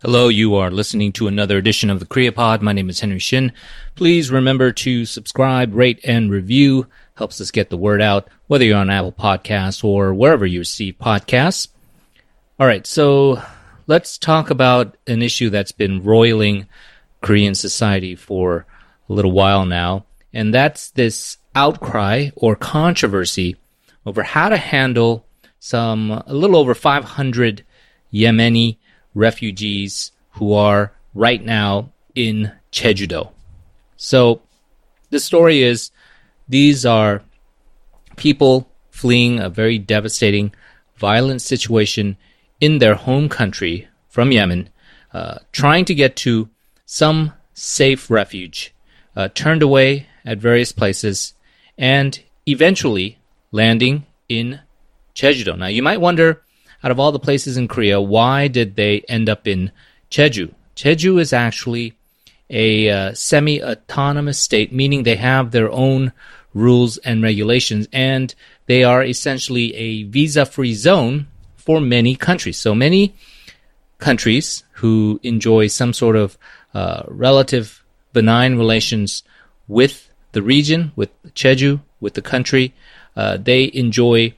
Hello, you are listening to another edition of the Korea Pod. My name is Henry Shin. Please remember to subscribe, rate, and review. Helps us get the word out, whether you're on Apple Podcasts or wherever you receive podcasts. All right, so let's talk about an issue that's been roiling Korean society for a little while now, and that's this outcry or controversy over how to handle a little over 500 Yemeni refugees who are right now in Jeju. So the story is these are people fleeing a very devastating, violent situation in their home country from Yemen, trying to get to some safe refuge, turned away at various places, and eventually landing in Jeju. Now, you might wonder, out of all the places in Korea, why did they end up in Jeju? Jeju is actually a semi-autonomous state, meaning they have their own rules and regulations, and they are essentially a visa-free zone for many countries. So many countries who enjoy some sort of relative benign relations with the region, with Jeju, with the country, they enjoy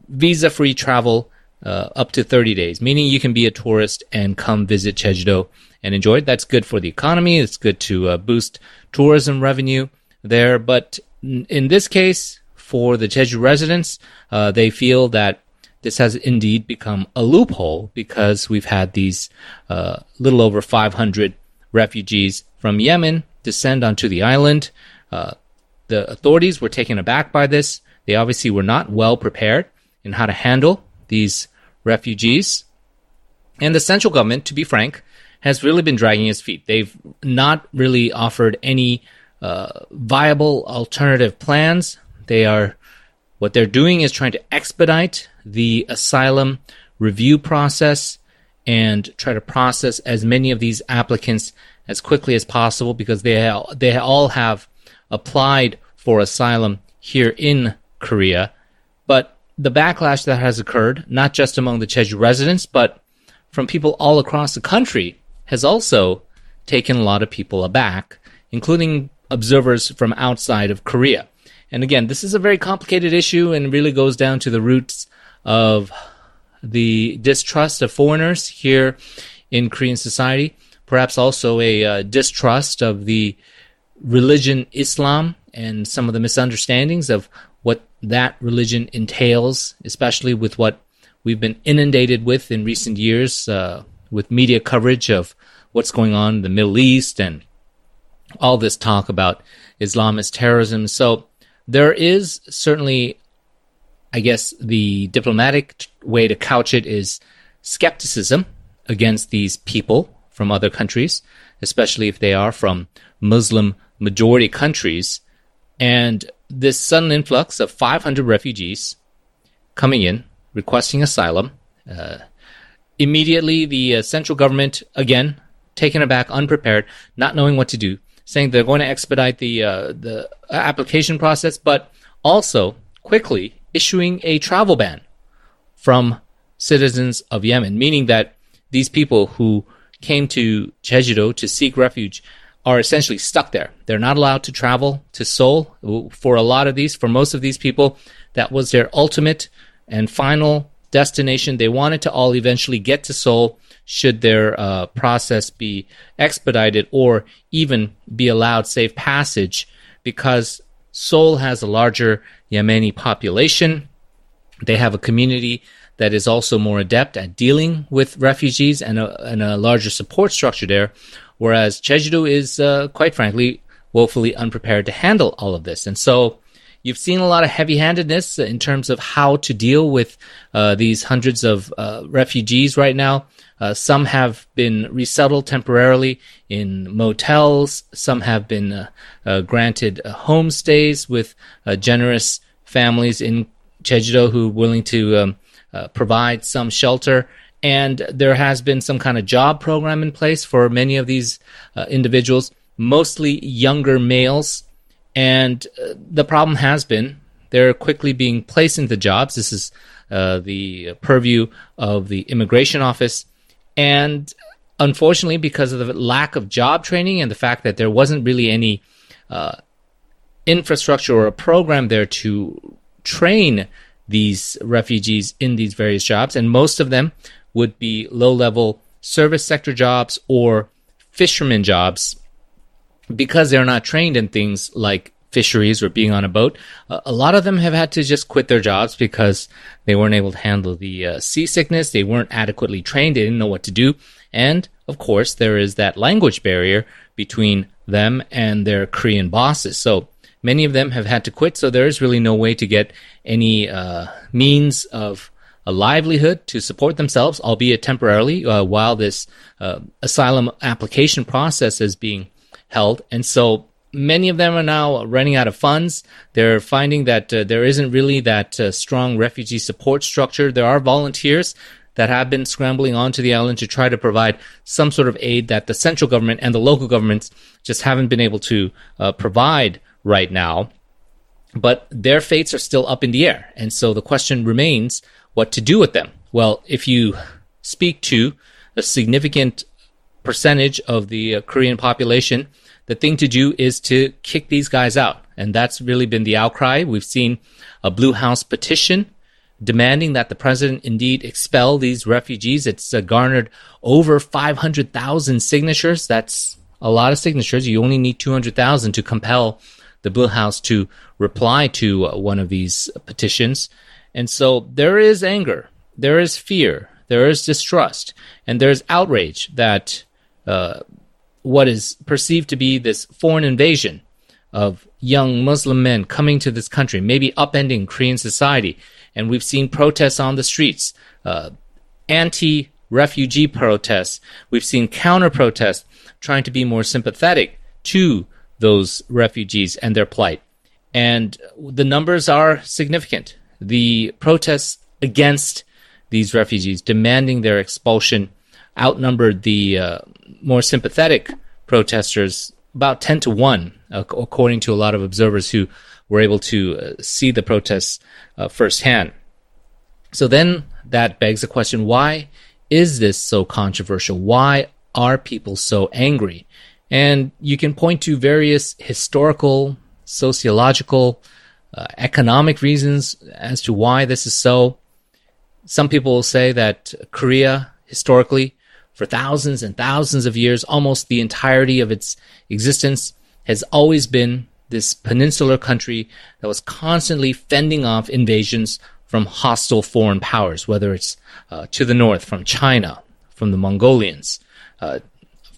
visa-free travel up to 30 days, meaning you can be a tourist and come visit Jeju and enjoy it. That's good for the economy. It's good to boost tourism revenue there. But in this case, for the Jeju residents, they feel that this has indeed become a loophole because we've had these little over 500 refugees from Yemen descend onto the island. The authorities were taken aback by this. They obviously were not well prepared in how to handle these refugees. And the central government, to be frank, has really been dragging its feet. They've not really offered any viable alternative plans. What they're doing is trying to expedite the asylum review process and try to process as many of these applicants as quickly as possible because they all have applied for asylum here in Korea. But the backlash that has occurred, not just among the Jeju residents, but from people all across the country, has also taken a lot of people aback, including observers from outside of Korea. And again, this is a very complicated issue and really goes down to the roots of the distrust of foreigners here in Korean society, perhaps also a distrust of the religion Islam and some of the misunderstandings of what that religion entails, especially with what we've been inundated with in recent years, with media coverage of what's going on in the Middle East and all this talk about Islamist terrorism. So there is certainly, I guess, the diplomatic way to couch it is skepticism against these people from other countries, especially if they are from Muslim majority countries. And this sudden influx of 500 refugees coming in, requesting asylum, immediately the central government, again, taken aback, unprepared, not knowing what to do, saying they're going to expedite the application process, but also quickly issuing a travel ban from citizens of Yemen, meaning that these people who came to Jeju to seek refuge are essentially stuck there. They're not allowed to travel to Seoul. For most of these people, that was their ultimate and final destination. They wanted to all eventually get to Seoul should their process be expedited or even be allowed safe passage, because Seoul has a larger Yemeni population. They have a community that is also more adept at dealing with refugees and a larger support structure there, whereas Jeju is, quite frankly, woefully unprepared to handle all of this. And so you've seen a lot of heavy-handedness in terms of how to deal with these hundreds of refugees right now. Some have been resettled temporarily in motels. Some have been granted homestays with generous families in Jeju who are willing to provide some shelter. And there has been some kind of job program in place for many of these individuals, mostly younger males. And the problem has been they're quickly being placed into jobs. This is the purview of the immigration office. And unfortunately, because of the lack of job training and the fact that there wasn't really any infrastructure or a program there to train these refugees in these various jobs, and most of them would be low-level service sector jobs or fisherman jobs. Because they're not trained in things like fisheries or being on a boat, a lot of them have had to just quit their jobs because they weren't able to handle the seasickness. They weren't adequately trained. They didn't know what to do. And, of course, there is that language barrier between them and their Korean bosses. So many of them have had to quit. So there is really no way to get any means of a livelihood to support themselves, albeit temporarily, while this asylum application process is being held. And so many of them are now running out of funds. They're finding that there isn't really that strong refugee support structure. There are volunteers that have been scrambling onto the island to try to provide some sort of aid that the central government and the local governments just haven't been able to provide right now. But their fates are still up in the air. And so the question remains what to do with them. Well, if you speak to a significant percentage of the Korean population, the thing to do is to kick these guys out. And that's really been the outcry. We've seen a Blue House petition demanding that the president indeed expel these refugees. It's garnered over 500,000 signatures. That's a lot of signatures. You only need 200,000 to compel the Blue House to reply to one of these petitions. And so there is anger, there is fear, there is distrust, and there's outrage that what is perceived to be this foreign invasion of young Muslim men coming to this country, maybe upending Korean society. And we've seen protests on the streets, anti-refugee protests. We've seen counter-protests trying to be more sympathetic to those refugees and their plight. And the numbers are significant. The protests against these refugees, demanding their expulsion, outnumbered the more sympathetic protesters about 10 to 1, according to a lot of observers who were able to see the protests firsthand. So then that begs the question, why is this so controversial? Why are people so angry? And you can point to various historical, sociological, economic reasons as to why this is so. Some people will say that Korea, historically, for thousands and thousands of years, almost the entirety of its existence, has always been this peninsular country that was constantly fending off invasions from hostile foreign powers, whether it's to the north from China, from the Mongolians,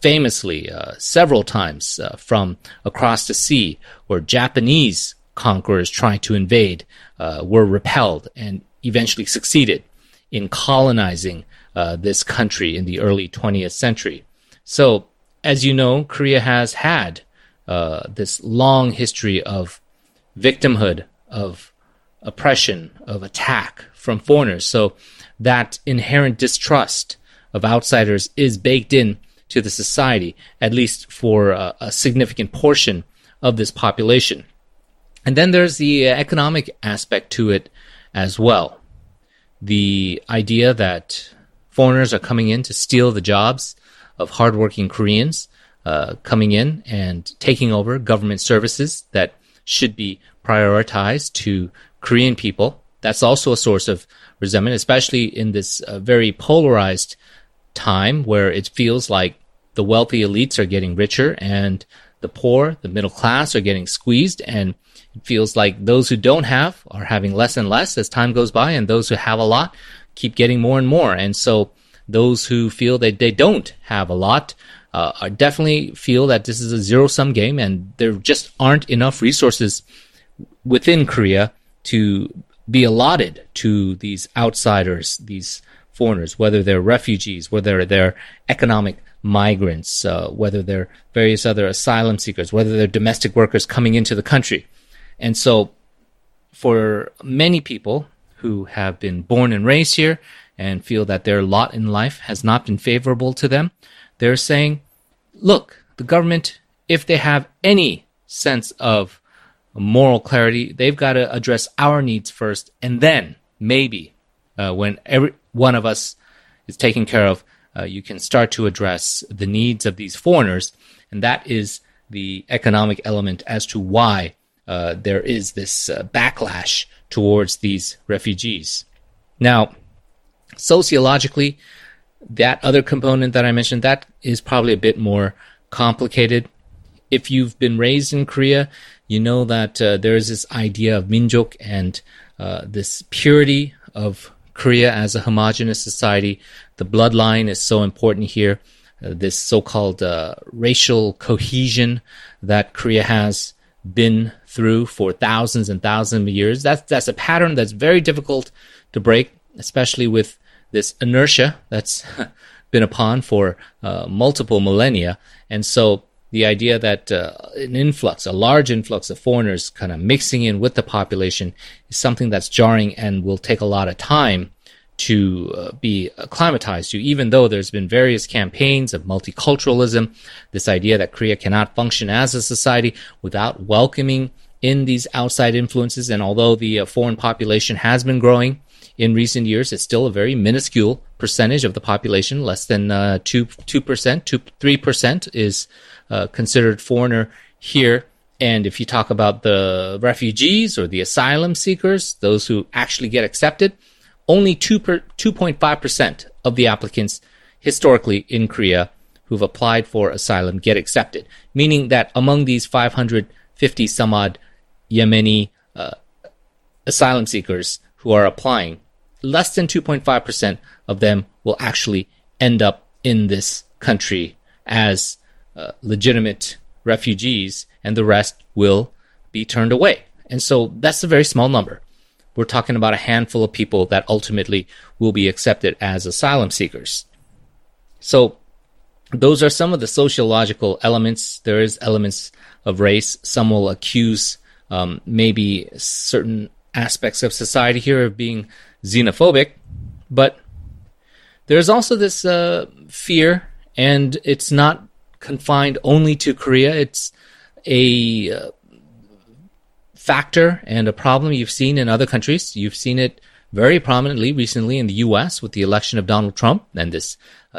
famously several times from across the sea, where Japanese conquerors tried to invade, were repelled, and eventually succeeded in colonizing this country in the early 20th century. So, as you know, Korea has had this long history of victimhood, of oppression, of attack from foreigners. So that inherent distrust of outsiders is baked in to the society, at least for a significant portion of this population. And then there's the economic aspect to it as well. The idea that foreigners are coming in to steal the jobs of hardworking Koreans, coming in and taking over government services that should be prioritized to Korean people. That's also a source of resentment, especially in this very polarized time where it feels like the wealthy elites are getting richer and the poor, the middle class, are getting squeezed, and it feels like those who don't have are having less and less as time goes by, and those who have a lot keep getting more and more. And so those who feel that they don't have a lot definitely feel that this is a zero-sum game, and there just aren't enough resources within Korea to be allotted to these outsiders, these foreigners, whether they're refugees, whether they're economic migrants, whether they're various other asylum seekers, whether they're domestic workers coming into the country. And so for many people who have been born and raised here and feel that their lot in life has not been favorable to them, they're saying, look, the government, if they have any sense of moral clarity, they've got to address our needs first, and then maybe when every one of us is taken care of, you can start to address the needs of these foreigners. And that is the economic element as to why there is this backlash towards these refugees. Now, sociologically, that other component that I mentioned, that is probably a bit more complicated. If you've been raised in Korea, you know that there is this idea of minjok and this purity of Korea as a homogenous society. The bloodline is so important here. This so-called racial cohesion that Korea has been through for thousands and thousands of years. That's a pattern that's very difficult to break, especially with this inertia that's been upon for multiple millennia. And so the idea that a large influx of foreigners kind of mixing in with the population is something that's jarring and will take a lot of time to be acclimatized to, even though there's been various campaigns of multiculturalism, this idea that Korea cannot function as a society without welcoming in these outside influences. And although the foreign population has been growing in recent years, it's still a very minuscule percentage of the population. Less than 3% is considered foreigner here. And if you talk about the refugees or the asylum seekers, those who actually get accepted, only 2.5% of the applicants historically in Korea who've applied for asylum get accepted, meaning that among these 550 some odd Yemeni asylum seekers who are applying, less than 2.5% of them will actually end up in this country as legitimate refugees, and the rest will be turned away. And so that's a very small number. We're talking about a handful of people that ultimately will be accepted as asylum seekers. So those are some of the sociological elements. There is elements of race. Some will accuse maybe certain aspects of society here of being xenophobic. But there's also this fear, and it's not confined only to Korea. It's a factor and a problem you've seen in other countries. You've seen it very prominently recently in the U.S. with the election of Donald Trump and this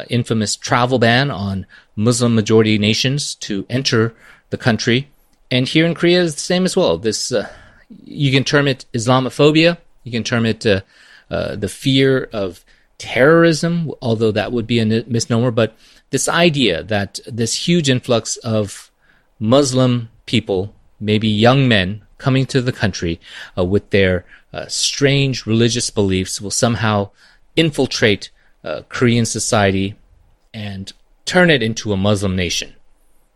infamous travel ban on Muslim-majority nations to enter the country. And here in Korea is the same as well. This you can term it Islamophobia. You can term it the fear of terrorism, although that would be a misnomer. But this idea that this huge influx of Muslim people, maybe young men, coming to the country with their strange religious beliefs will somehow infiltrate Korean society and turn it into a Muslim nation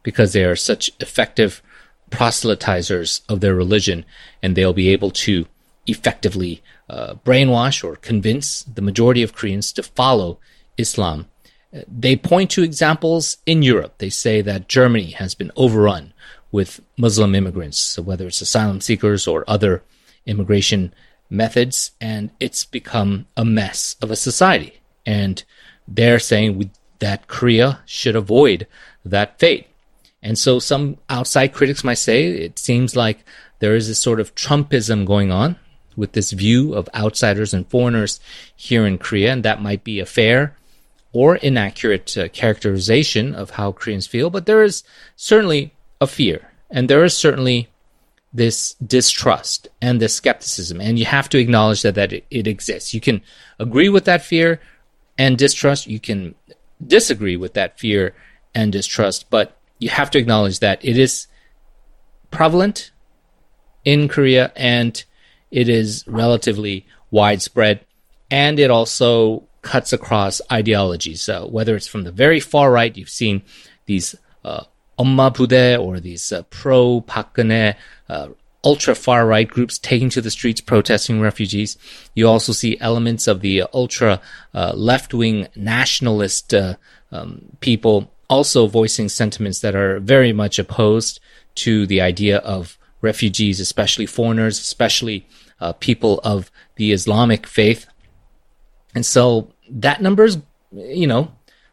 because they are such effective proselytizers of their religion, and they'll be able to effectively brainwash or convince the majority of Koreans to follow Islam. They point to examples in Europe. They say that Germany has been overrun with Muslim immigrants, so whether it's asylum seekers or other immigration methods, and it's become a mess of a society. And they're saying that Korea should avoid that fate. And so some outside critics might say it seems like there is this sort of Trumpism going on with this view of outsiders and foreigners here in Korea, and that might be a fair or inaccurate characterization of how Koreans feel, but there is certainly a fear, and there is certainly this distrust and this skepticism, and you have to acknowledge that it exists. You can agree with that fear and distrust, you can disagree with that fear and distrust, but you have to acknowledge that it is prevalent in Korea, and it is relatively widespread, and it also cuts across ideologies. So whether it's from the very far right, you've seen these Omma Budae or these pro-Park Geun-hye ultra-far right groups taking to the streets protesting refugees. You also see elements of the ultra left-wing nationalist people also voicing sentiments that are very much opposed to the idea of refugees, especially foreigners, especially people of the Islamic faith. And so that number is,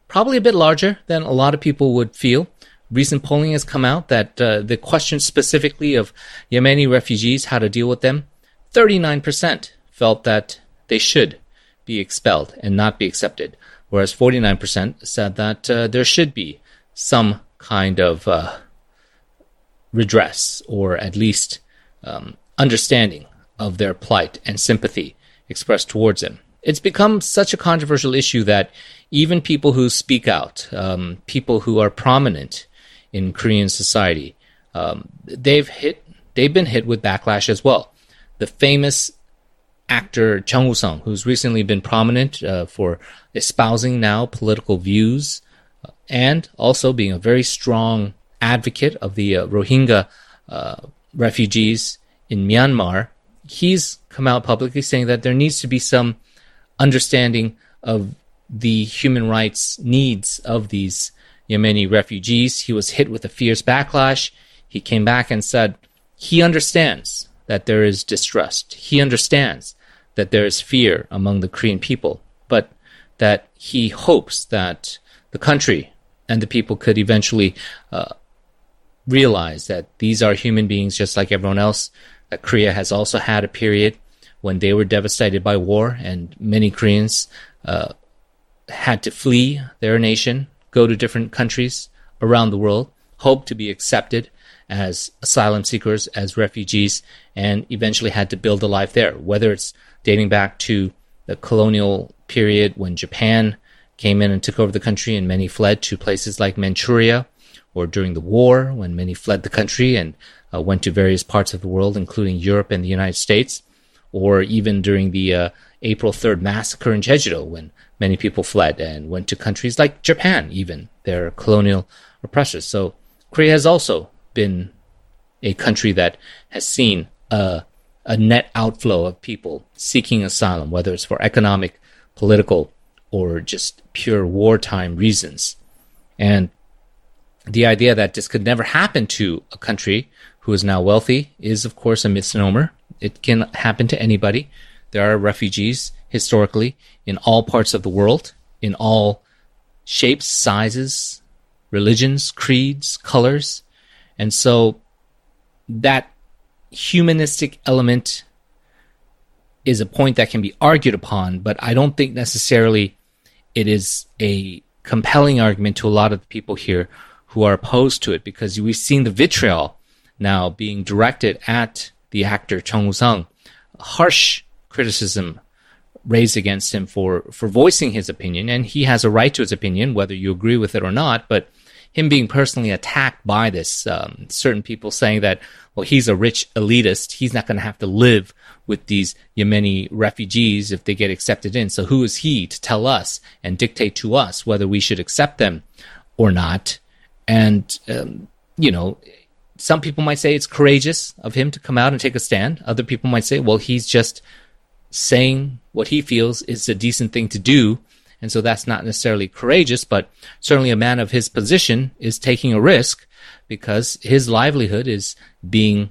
probably a bit larger than a lot of people would feel. Recent polling has come out that the question specifically of Yemeni refugees, how to deal with them, 39% felt that they should be expelled and not be accepted. whereas 49% said that there should be some kind of redress, or at least understanding of their plight and sympathy expressed towards him. It's become such a controversial issue that even people who speak out, people who are prominent in Korean society, they've been hit with backlash as well. The famous actor Chung Woo-sung, who's recently been prominent for espousing now political views and also being a very strong advocate of the Rohingya refugees in Myanmar, he's come out publicly saying that there needs to be some understanding of the human rights needs of these Yemeni refugees. He was hit with a fierce backlash. He came back and said he understands that there is distrust. He understands that there is fear among the Korean people, but that he hopes that the country and the people could eventually realize that these are human beings just like everyone else, that Korea has also had a period when they were devastated by war, and many Koreans had to flee their nation, go to different countries around the world, hope to be accepted as asylum seekers, as refugees, and eventually had to build a life there, whether it's dating back to the colonial period when Japan came in and took over the country and many fled to places like Manchuria, or during the war when many fled the country and went to various parts of the world, including Europe and the United States, or even during the April 3rd massacre in Jeju, when many people fled and went to countries like Japan, even their colonial oppressors. So Korea has also been a country that has seen a net outflow of people seeking asylum, whether it's for economic, political, or just pure wartime reasons. And the idea that this could never happen to a country who is now wealthy is, of course, a misnomer. It can happen to anybody. There are refugees, historically, in all parts of the world, in all shapes, sizes, religions, creeds, colors. And so that humanistic element is a point that can be argued upon, but I don't think necessarily it is a compelling argument to a lot of the people here who are opposed to it, because we've seen the vitriol now being directed at the actor Chung Woo-sung, harsh criticism raised against him for voicing his opinion, and he has a right to his opinion, whether you agree with it or not, but him being personally attacked by this, certain people saying that, well, he's a rich elitist, he's not going to have to live with these Yemeni refugees if they get accepted in, so who is he to tell us and dictate to us whether we should accept them or not? And, some people might say it's courageous of him to come out and take a stand. Other people might say, well, he's just saying what he feels is a decent thing to do, and so that's not necessarily courageous, but certainly a man of his position is taking a risk because his livelihood is being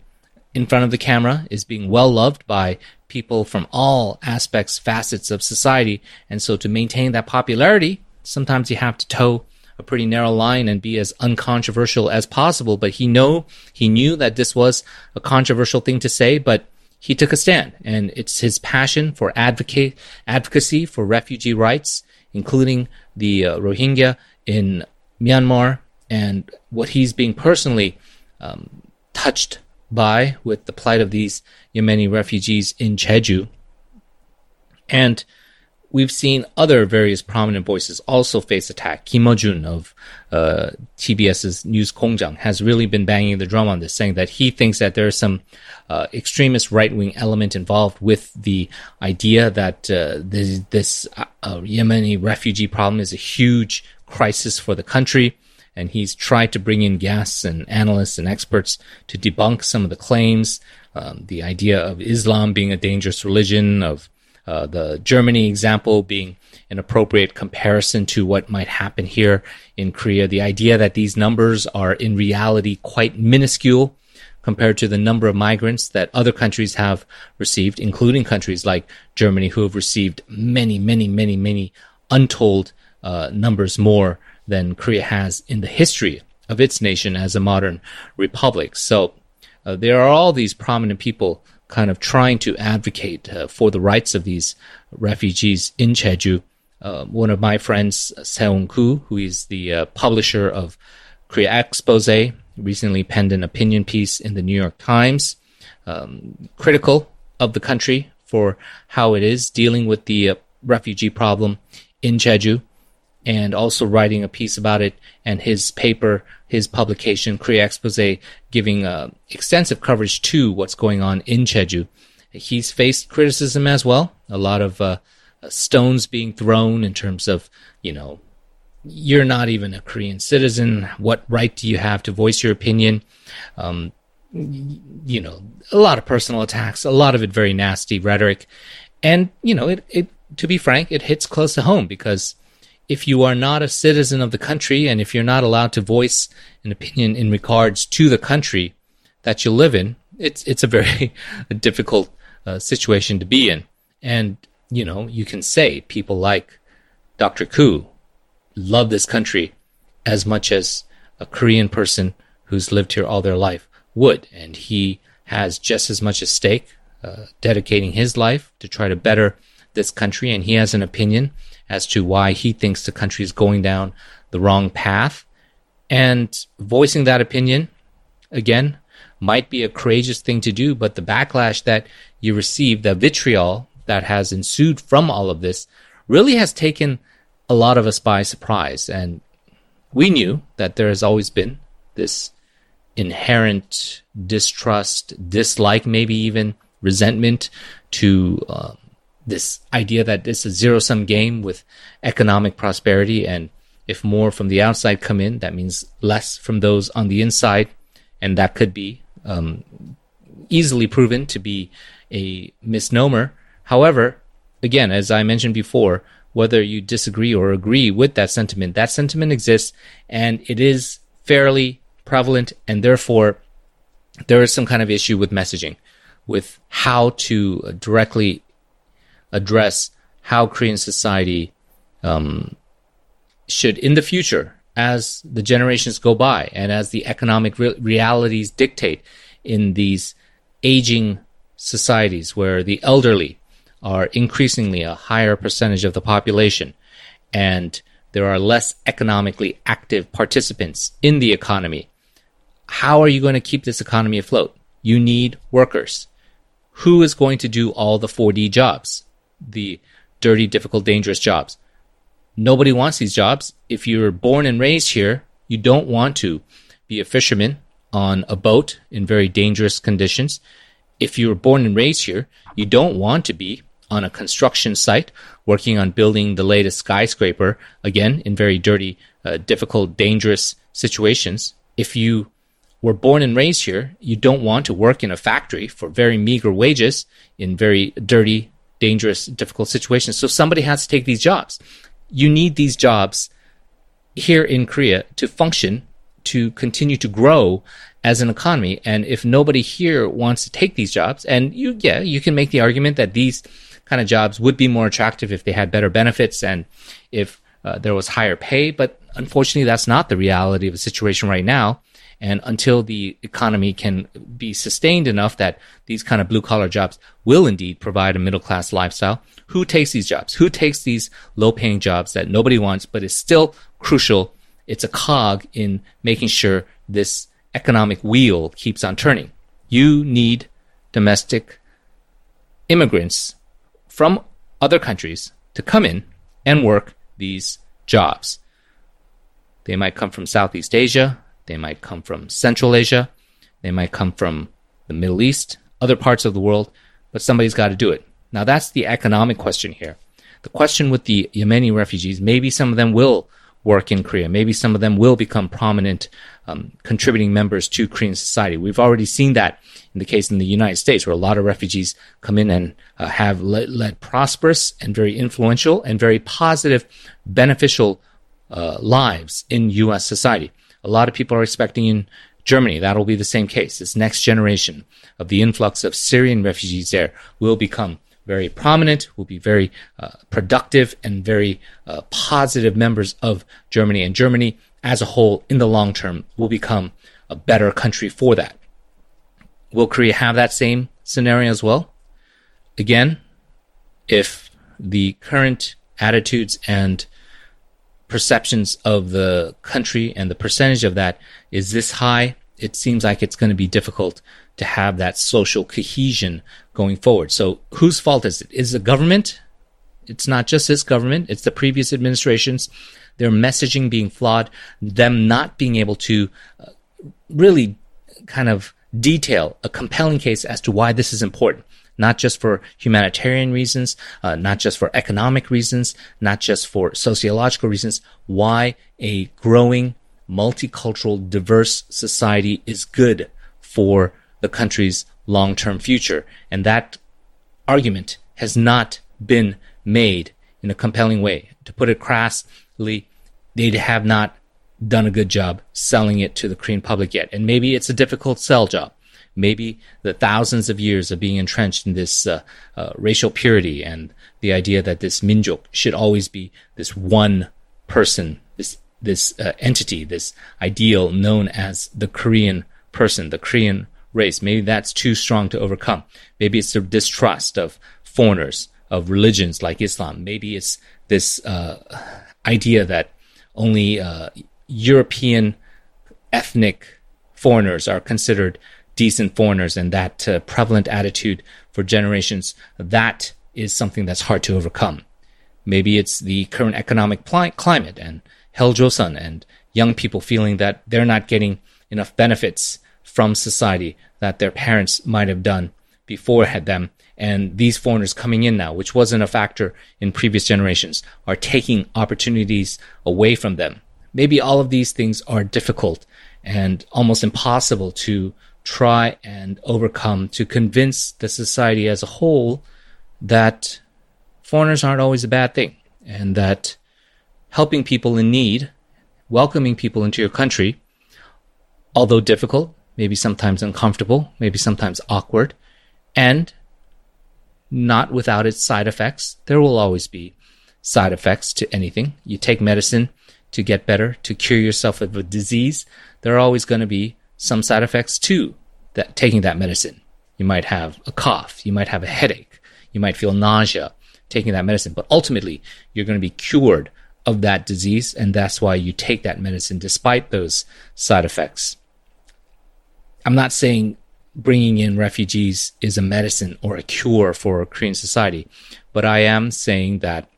in front of the camera, is being well loved by people from all aspects, facets of society, and so to maintain that popularity, sometimes you have to toe a pretty narrow line and be as uncontroversial as possible. But he knew that this was a controversial thing to say, but he took a stand, and it's his passion for advocacy for refugee rights, including the Rohingya in Myanmar, and what he's being personally touched by with the plight of these Yemeni refugees in Jeju. And we've seen other various prominent voices also face attack. Kim Ho-jun of TBS's News Kongjang has really been banging the drum on this, saying that he thinks that there is some extremist right-wing element involved with the idea that this Yemeni refugee problem is a huge crisis for the country. And he's tried to bring in guests and analysts and experts to debunk some of the claims, the idea of Islam being a dangerous religion, of the Germany example being an appropriate comparison to what might happen here in Korea. The idea that these numbers are in reality quite minuscule compared to the number of migrants that other countries have received, including countries like Germany, who have received many, many, many, many untold numbers more than Korea has in the history of its nation as a modern republic. So there are all these prominent people kind of trying to advocate for the rights of these refugees in Jeju. One of my friends, Seung-koo, who is the publisher of Korea Expose, recently penned an opinion piece in the New York Times, critical of the country for how it is dealing with the refugee problem in Jeju, and also writing a piece about it, and his paper, his publication, Korea Expose, giving extensive coverage to what's going on in Jeju. He's faced criticism as well, a lot of stones being thrown in terms of, you're not even a Korean citizen. What right do you have to voice your opinion? A lot of personal attacks, a lot of it very nasty rhetoric. And, it to be frank, it hits close to home, because if you are not a citizen of the country, and if you're not allowed to voice an opinion in regards to the country that you live in, it's a very difficult situation to be in. And, you can say people like Dr. Koo love this country as much as a Korean person who's lived here all their life would. And he has just as much at stake, dedicating his life to try to better this country. And he has an opinion as to why he thinks the country is going down the wrong path. And voicing that opinion, again, might be a courageous thing to do, but the backlash that you receive, the vitriol that has ensued from all of this, really has taken a lot of us by surprise. And we knew that there has always been this inherent distrust, dislike, maybe even resentment to this idea that it's a zero-sum game with economic prosperity, and if more from the outside come in, that means less from those on the inside, and that could be easily proven to be a misnomer. However, again, as I mentioned before, whether you disagree or agree with that sentiment exists, and it is fairly prevalent, and therefore there is some kind of issue with messaging, with how to directly address how Korean society should, in the future, as the generations go by and as the economic realities dictate in these aging societies where the elderly are increasingly a higher percentage of the population, and there are less economically active participants in the economy. How are you going to keep this economy afloat? You need workers. Who is going to do all the 4D jobs? The dirty, difficult, dangerous jobs. Nobody wants these jobs. If you're born and raised here, you don't want to be a fisherman on a boat in very dangerous conditions. If you were born and raised here, you don't want to be on a construction site working on building the latest skyscraper, again, in very dirty, difficult, dangerous situations. If you were born and raised here, you don't want to work in a factory for very meager wages in very dirty, dangerous, difficult situations. So somebody has to take these jobs. You need these jobs here in Korea to function, to continue to grow as an economy. And if nobody here wants to take these jobs, and you can make the argument that these kind of jobs would be more attractive if they had better benefits and if there was higher pay. But unfortunately, that's not the reality of the situation right now. And until the economy can be sustained enough that these kind of blue-collar jobs will indeed provide a middle-class lifestyle, who takes these jobs? Who takes these low-paying jobs that nobody wants, but is still crucial? It's a cog in making sure this economic wheel keeps on turning. You need domestic immigrants from other countries to come in and work these jobs. They might come from Southeast Asia. They might come from Central Asia. They might come from the Middle East, other parts of the world, but somebody's got to do it. Now, that's the economic question here. The question with the Yemeni refugees, maybe some of them will work in Korea. Maybe some of them will become prominent contributing members to Korean society. We've already seen that in the case in the United States, where a lot of refugees come in and have led prosperous and very influential and very positive, beneficial lives in U.S. society. A lot of people are expecting in Germany that'll be the same case. This next generation of the influx of Syrian refugees there will become very prominent, will be very productive and very positive members of Germany. And Germany as a whole, in the long term, will become a better country for that. Will Korea have that same scenario as well? Again, if the current attitudes and perceptions of the country and the percentage of that is this high, it seems like it's going to be difficult to have that social cohesion going forward. So whose fault is it? Is the government? It's not just this government, it's the previous administrations, their messaging being flawed, them not being able to really kind of detail a compelling case as to why this is important. Not just for humanitarian reasons, not just for economic reasons, not just for sociological reasons, why a growing, multicultural, diverse society is good for the country's long-term future. And that argument has not been made in a compelling way. To put it crassly, they have not done a good job selling it to the Korean public yet. And maybe it's a difficult sell job. Maybe the thousands of years of being entrenched in this racial purity and the idea that this minjuk should always be this one person, this entity, this ideal known as the Korean person, the Korean race. Maybe that's too strong to overcome. Maybe it's the distrust of foreigners, of religions like Islam. Maybe it's this idea that only European ethnic foreigners are considered decent foreigners, and that prevalent attitude for generations, that is something that's hard to overcome. Maybe it's the current economic climate and Joseon and young people feeling that they're not getting enough benefits from society that their parents might have done before had them. And these foreigners coming in now, which wasn't a factor in previous generations, are taking opportunities away from them. Maybe all of these things are difficult and almost impossible to try and overcome, to convince the society as a whole that foreigners aren't always a bad thing, and that helping people in need, welcoming people into your country, although difficult, maybe sometimes uncomfortable, maybe sometimes awkward, and not without its side effects. There will always be side effects to anything. You take medicine to get better, to cure yourself of a disease. There are always going to be some side effects to that, taking that medicine. You might have a cough, you might have a headache, you might feel nausea taking that medicine, but ultimately you're going to be cured of that disease, and that's why you take that medicine despite those side effects. I'm not saying bringing in refugees is a medicine or a cure for Korean society, but I am saying that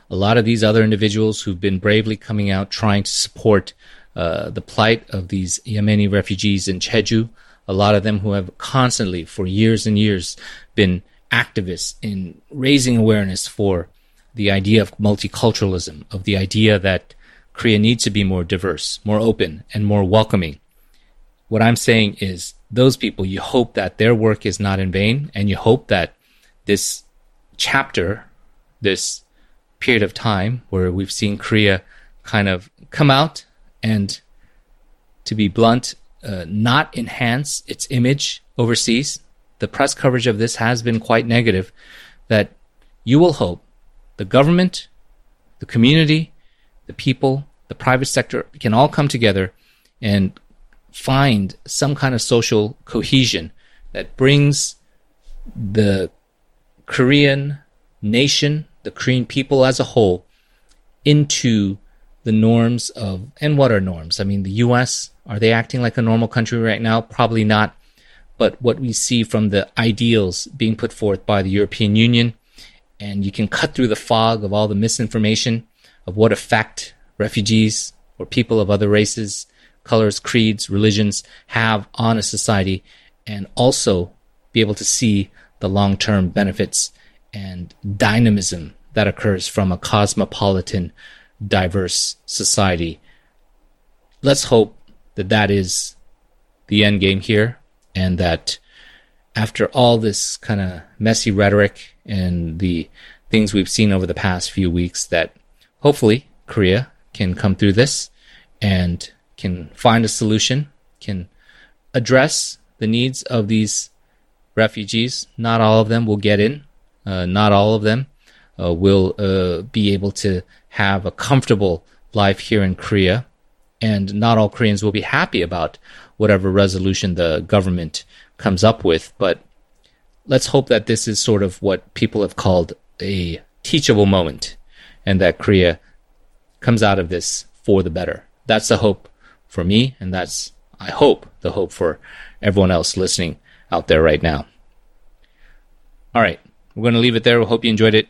a lot of these other individuals who've been bravely coming out trying to support the plight of these Yemeni refugees in Jeju, a lot of them who have constantly, for years and years, been activists in raising awareness for the idea of multiculturalism, of the idea that Korea needs to be more diverse, more open, and more welcoming. What I'm saying is, those people, you hope that their work is not in vain, and you hope that this chapter, this period of time where we've seen Korea kind of come out and, to be blunt, not enhance its image overseas. The press coverage of this has been quite negative, that you will hope the government, the community, the people, the private sector can all come together and find some kind of social cohesion that brings the Korean nation, the Korean people as a whole, into the norms of, and what are norms? I mean, the U.S., are they acting like a normal country right now? Probably not. But what we see from the ideals being put forth by the European Union, and you can cut through the fog of all the misinformation of what effect refugees or people of other races, colors, creeds, religions have on a society, and also be able to see the long-term benefits and dynamism that occurs from a cosmopolitan, diverse society. Let's hope that that is the end game here, and that after all this kind of messy rhetoric and the things we've seen over the past few weeks, that hopefully Korea can come through this and can find a solution, can address the needs of these refugees. Not all of them will get in. Not all of them will be able to have a comfortable life here in Korea. And not all Koreans will be happy about whatever resolution the government comes up with. But let's hope that this is sort of what people have called a teachable moment and that Korea comes out of this for the better. That's the hope for me, and that's, I hope, the hope for everyone else listening out there right now. All right, we're going to leave it there. We hope you enjoyed it.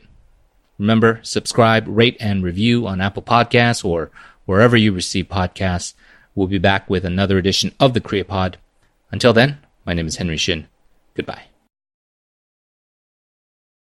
Remember, subscribe, rate, and review on Apple Podcasts or wherever you receive podcasts. We'll be back with another edition of the Korea Pod. Until then, my name is Henry Shin. Goodbye.